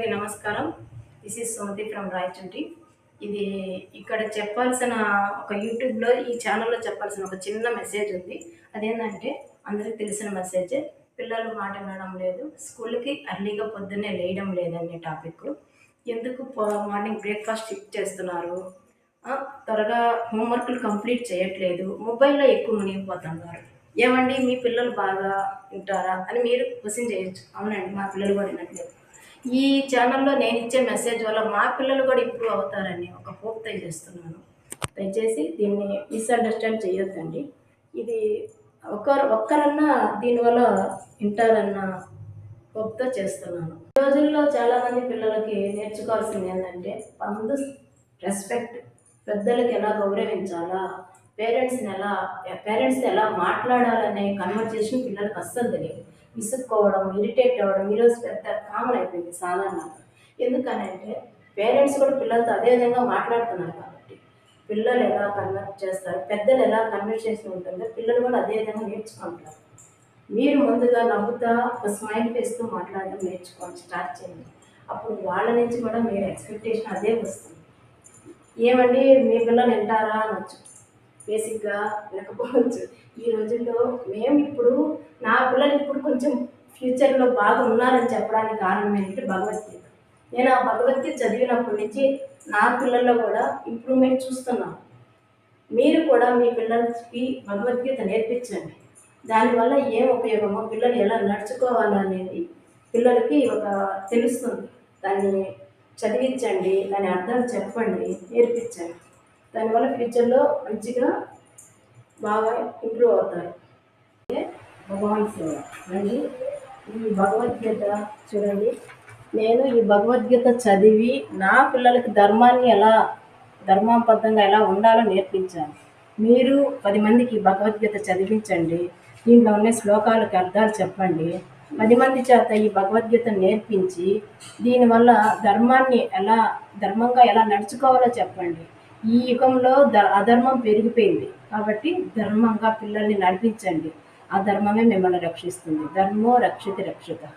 అందరికీ నమస్కారం. This is Sumathi from Rayachoti. ఇది ఇక్కడ చెప్పాల్సిన ఒక యూట్యూబ్‌లో ఈ ఛానెల్‌లో చెప్పాల్సిన ఒక చిన్న మెసేజ్ ఉంది. అదేంటంటే అందరికి తెలిసిన మెసేజే. పిల్లలు మాట వినడం లేదు. స్కూల్‌కి ఎర్లీగా పొద్దున్నే లేయడం లేదనే టాపిక్. ఎందుకు మార్నింగ్ బ్రేక్‌ఫాస్ట్ స్కిప్ చేస్తున్నారు? త్వరగా హోంవర్క్‌లు కంప్లీట్ చేయట్లేదు. మొబైల్‌లో ఎక్కువ మునిగిపోతున్నారు. ఏవండీ మీ పిల్లలు బాగా వింటారా అని మీరు క్వెషన్ చేయొచ్చు. అవునండి, మా పిల్లలు కూడా వినట్లేదు. ఈ ఛానల్‌లో నేనిచ్చే మెసేజ్ వల్ల మా పిల్లలు కూడా ఇంప్రూవ్ అవుతారని ఒక హోప్‌తో చేస్తున్నాను. దయచేసి దీన్ని మిస్‌అండర్‌స్టాండ్ చేయొద్దండి. ఇది ఒక్కరన్నా దీనివల్ల వింటారన్న హోప్‌తో చేస్తున్నాను. ఈ రోజుల్లో చాలామంది పిల్లలకి నేర్చుకోవాల్సింది ఏంటంటే ముందు రెస్పెక్ట్, పెద్దలకి ఎలా గౌరవించాలా, పేరెంట్స్‌తో ఎలా మాట్లాడాలనే కన్వర్జేషన్ పిల్లలకి అస్సలు తెలియదు. విసుక్కోవడం, ఇరిటేట్ అవ్వడం ఈరోజు పెద్ద కామన్ అయిపోయింది సాధారణంగా. ఎందుకనంటే పేరెంట్స్ కూడా పిల్లలతో అదే విధంగా మాట్లాడుతున్నారు కాబట్టి. పిల్లలు ఎలా కన్వర్ట్ చేస్తారు, పెద్దలు ఎలా కన్వర్సేషన్ ఉంటుందో పిల్లలు కూడా అదే విధంగా నేర్చుకుంటారు. మీరు ముందుగా నవ్వుతా ఒక స్మైల్ ఫేస్‌తో మాట్లాడడం నేర్చుకోండి, స్టార్ట్ చేయండి. అప్పుడు వాళ్ళ నుంచి కూడా మీరు ఎక్స్‌పెక్టేషన్ అదే వస్తుంది. ఏమండి మీ పిల్లలు వింటారా అనొచ్చు. బేసిక్‌గా వినకపోవచ్చు. ఈ రోజుల్లో ఇప్పుడు నా పిల్లలు ఇప్పుడు కొంచెం ఫ్యూచర్‌లో బాగా ఉన్నారని చెప్పడానికి కారణం ఏంటంటే భగవద్గీత. నేను ఆ భగవద్గీత చదివినప్పటి నుంచి నా పిల్లల్లో కూడా ఇంప్రూవ్‌మెంట్ చూస్తున్నాను. మీరు కూడా మీ పిల్లలకి భగవద్గీత నేర్పించండి. దానివల్ల ఏం ఉపయోగమో, పిల్లలు ఎలా నడుచుకోవాలనేది పిల్లలకి తెలుస్తుంది. దాన్ని చదివించండి, దాని అర్థాలు చెప్పండి, నేర్పించండి. దానివల్ల ఫ్యూచర్‌లో మంచిగా బాగా ఇంప్రూవ్ అవుతారు. భగవాన్ సేవ అండి. ఈ భగవద్గీత చూడండి, నేను ఈ భగవద్గీత చదివి నా పిల్లలకి ధర్మబద్ధంగా ఎలా ఉండాలో నేర్పించాను. మీరు 10 మందికి భగవద్గీత చదివించండి. దీంట్లో ఉన్న శ్లోకాలకు అర్థాలు చెప్పండి. 10 మంది చేత ఈ భగవద్గీత నేర్పించి దీనివల్ల ధర్మంగా ఎలా నడుచుకోవాలో చెప్పండి. ఈ యుగంలో అధర్మం పెరిగిపోయింది కాబట్టి ధర్మంగా పిల్లల్ని నడిపించండి. ఆ ధర్మమే మిమ్మల్ని రక్షిస్తుంది. ధర్మో రక్షితి రక్షితః.